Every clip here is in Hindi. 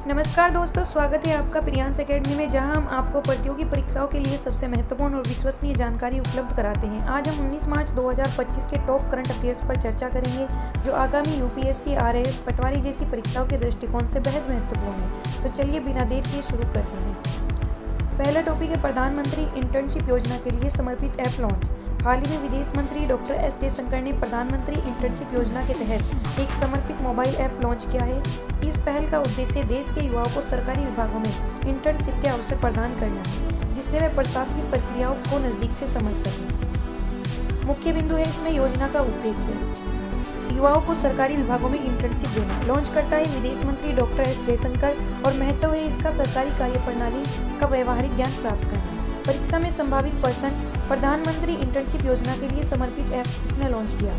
नमस्कार दोस्तों, स्वागत है आपका प्रियांश एकेडमी में, जहां हम आपको प्रतियोगी परीक्षाओं के लिए सबसे महत्वपूर्ण और विश्वसनीय जानकारी उपलब्ध कराते हैं। आज हम 19 मार्च 2025 के टॉप करंट अफेयर्स पर चर्चा करेंगे, जो आगामी यूपीएससी, आरएएस, पटवारी जैसी परीक्षाओं के दृष्टिकोण से बेहद महत्वपूर्ण है। तो चलिए बिना देर किए शुरू करते हैं। पहला टॉपिक है प्रधानमंत्री इंटर्नशिप योजना के लिए समर्पित ऐप लॉन्च। हाल ही में विदेश मंत्री डॉक्टर एस जयशंकर ने प्रधानमंत्री इंटर्नशिप योजना के तहत एक समर्पित मोबाइल ऐप लॉन्च किया है। इस पहल का उद्देश्य देश के युवाओं को सरकारी विभागों में इंटर्नशिप के अवसर प्रदान करना है, जिससे वे प्रशासनिक प्रक्रियाओं को नज़दीक से समझ सकें। मुख्य बिंदु है इसमें योजना का उद्देश्य युवाओं को सरकारी विभागों में इंटर्नशिप देना। लॉन्च करता है विदेश मंत्री डॉक्टर एस जयशंकर और महत्व है इसका सरकारी कार्यप्रणाली का व्यवहारिक ज्ञान प्राप्त करना। परीक्षा में संभावित प्रश्न। प्रधानमंत्री इंटर्नशिप योजना के लिए समर्पित ऐप इसने लॉन्च किया।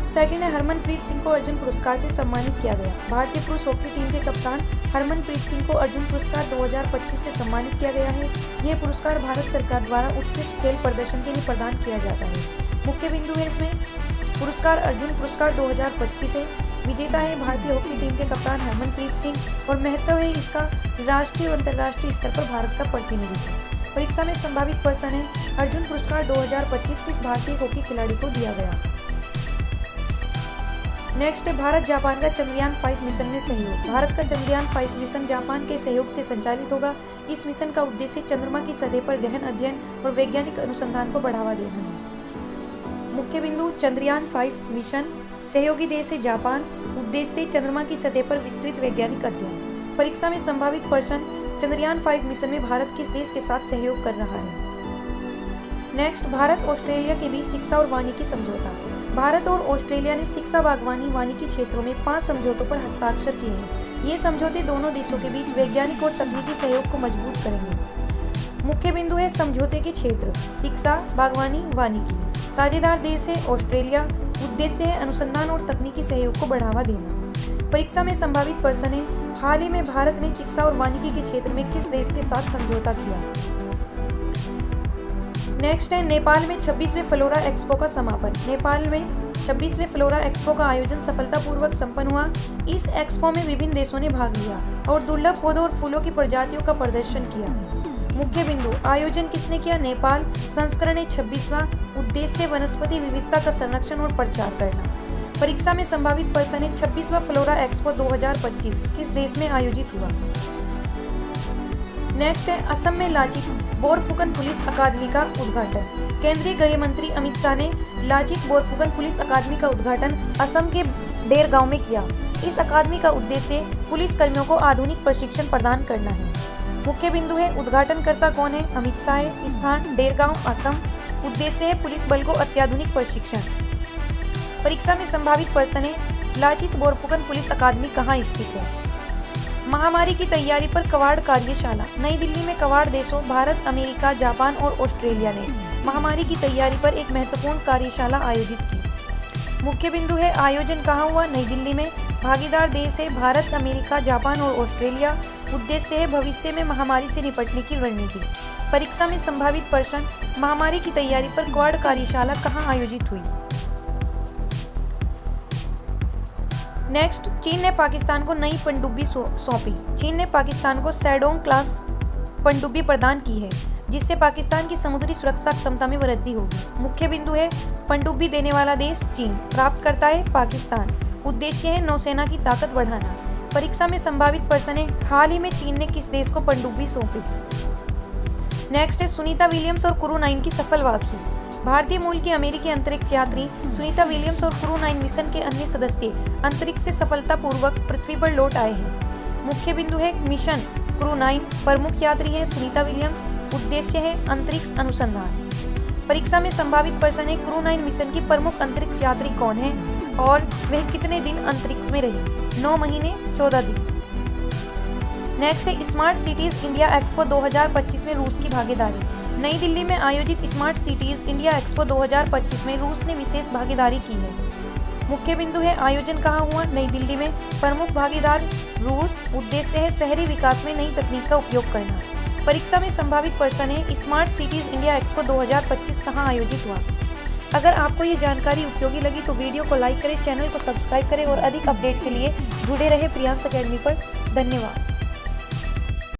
सेकंड है हरमनप्रीत सिंह को अर्जुन पुरस्कार से सम्मानित किया गया। भारतीय पुरुष हॉकी टीम के कप्तान हरमनप्रीत सिंह को अर्जुन पुरस्कार 2025 से सम्मानित किया गया है। यह पुरस्कार भारत सरकार द्वारा उत्कृष्ट खेल प्रदर्शन के लिए प्रदान किया जाता है। मुख्य बिंदु है इसमें पुरस्कार अर्जुन पुरस्कार 2025 है। विजेता है भारतीय हॉकी टीम के कप्तान हरमनप्रीत सिंह और महत्व है इसका राष्ट्रीय और अंतर्राष्ट्रीय स्तर पर भारत का प्रतिनिधित्व। परीक्षा में संभावित प्रश्न है अर्जुन पुरस्कार 2025 किस भारतीय हॉकी खिलाड़ी को दिया गया। नेक्स्ट है भारत जापान का चंद्रयान 5 मिशन में सहयोग। भारत का चंद्रयान 5 मिशन जापान के सहयोग से संचालित होगा। इस मिशन का उद्देश्य चंद्रमा की सतह पर गहन अध्ययन और वैज्ञानिक अनुसंधान को बढ़ावा देना है। मुख्य बिंदु चंद्रयान 5 मिशन, सहयोगी देश है जापान, उद्देश्य चंद्रमा की सतह पर विस्तृत वैज्ञानिक अध्ययन। परीक्षा में संभावित प्रश्न चंद्रयान 5 मिशन में भारत किस देश के साथ सहयोग कर रहा है। नेक्स्ट भारत ऑस्ट्रेलिया के बीच शिक्षा और वानिकी समझौता। भारत और ऑस्ट्रेलिया ने शिक्षा, बागवानी, वानिकी क्षेत्रों में 5 समझौतों पर हस्ताक्षर किए हैं। ये समझौते दोनों देशों के बीच वैज्ञानिक और तकनीकी सहयोग को मजबूत करेंगे। मुख्य बिंदु है समझौते के क्षेत्र शिक्षा, बागवानी, वानिकी। साझेदार देश है ऑस्ट्रेलिया, उद्देश्य है अनुसंधान और तकनीकी सहयोग को बढ़ावा देना। परीक्षा में संभावित प्रश्न है हाल ही में भारत ने शिक्षा और वानिकी के क्षेत्र में किस देश के साथ समझौता किया। नेक्स्ट है नेपाल में 26वें फ्लोरा एक्सपो का समापन। नेपाल में 26वें फ्लोरा एक्सपो का आयोजन सफलतापूर्वक संपन्न हुआ। इस एक्सपो में विभिन्न देशों ने भाग लिया और दुर्लभ पौधों और फूलों की प्रजातियों का प्रदर्शन किया। मुख्य बिंदु आयोजन किसने किया। नेपाल। संस्करण है 26वां, उद्देश्य वनस्पति विविधता का संरक्षण और प्रचार करना। परीक्षा में संभावित प्रश्न है 26वां फ्लोरा एक्सपो 2025 किस देश में आयोजित हुआ। नेक्स्ट है असम में लाचित बोरफुकन पुलिस अकादमी का उद्घाटन। केंद्रीय गृह मंत्री अमित शाह ने लाचित बोरफुकन पुलिस अकादमी का उद्घाटन असम के डेरगांव में किया। इस अकादमी का उद्देश्य पुलिस कर्मियों को आधुनिक प्रशिक्षण प्रदान करना है। मुख्य बिंदु है उद्घाटनकर्ता कौन है, अमित शाह है। स्थान डेरगांव, असम। उद्देश्य है पुलिस बल को अत्याधुनिक प्रशिक्षण। परीक्षा में संभावित प्रश्न है लाचित बोरफुकन पुलिस अकादमी कहाँ स्थित है। महामारी की तैयारी पर कवाड़ कार्यशाला। नई दिल्ली में कवाड़ देशों भारत, अमेरिका, जापान और ऑस्ट्रेलिया ने महामारी की तैयारी पर एक महत्वपूर्ण कार्यशाला आयोजित की। मुख्य बिंदु है आयोजन कहाँ हुआ, नई दिल्ली में। भागीदार देश है भारत, अमेरिका, जापान और ऑस्ट्रेलिया। उद्देश्य है भविष्य में महामारी से निपटने की रणनीति। परीक्षा में संभावित प्रश्न महामारी की तैयारी पर क्वाड कार्यशाला कहाँ आयोजित हुई। नेक्स्ट चीन ने पाकिस्तान को नई पनडुब्बी सौंपी। चीन ने पाकिस्तान को सैडोंग क्लास पनडुब्बी प्रदान की है, जिससे पाकिस्तान की समुद्री सुरक्षा क्षमता में वृद्धि होगी। मुख्य बिंदु है पनडुब्बी देने वाला देश चीन, प्राप्त करता है पाकिस्तान। उद्देश्य है नौसेना की ताकत बढ़ाना। परीक्षा में संभावित प्रश्न है हाल ही में चीन ने किस देश को पनडुब्बी सौंपी। नेक्स्ट है सुनीता विलियम्स और क्रू 9 की सफल वापसी। भारतीय मूल की अमेरिकी अंतरिक्ष यात्री सुनीता विलियम्स और क्रू 9 मिशन के अन्य सदस्य अंतरिक्ष से सफलतापूर्वक पृथ्वी पर लौट आए हैं। मुख्य बिंदु है मिशन क्रू 9, प्रमुख यात्री है सुनीता विलियम्स। उद्देश्य है अंतरिक्ष अनुसंधान। परीक्षा में संभावित प्रश्न है क्रू 9 मिशन की प्रमुख अंतरिक्ष यात्री कौन है और वह कितने दिन अंतरिक्ष में रही। 9 महीने 14 दिन। नेक्स्ट है स्मार्ट सिटीज इंडिया एक्सपो 2025 में रूस की भागीदारी। नई दिल्ली में आयोजित स्मार्ट सिटीज इंडिया एक्सपो 2025 में रूस ने विशेष भागीदारी की है। मुख्य बिंदु है आयोजन कहाँ हुआ, नई दिल्ली में। प्रमुख भागीदार रूस। उद्देश्य है शहरी विकास में नई तकनीक का उपयोग करना। परीक्षा में संभावित प्रश्न है स्मार्ट सिटीज इंडिया एक्सपो 2025 कहाँ आयोजित हुआ। अगर आपको ये जानकारी उपयोगी लगी तो वीडियो को लाइक करें, चैनल को सब्सक्राइब करें और अधिक अपडेट के लिए जुड़े रहे प्रियांश अकेडमी पर। धन्यवाद।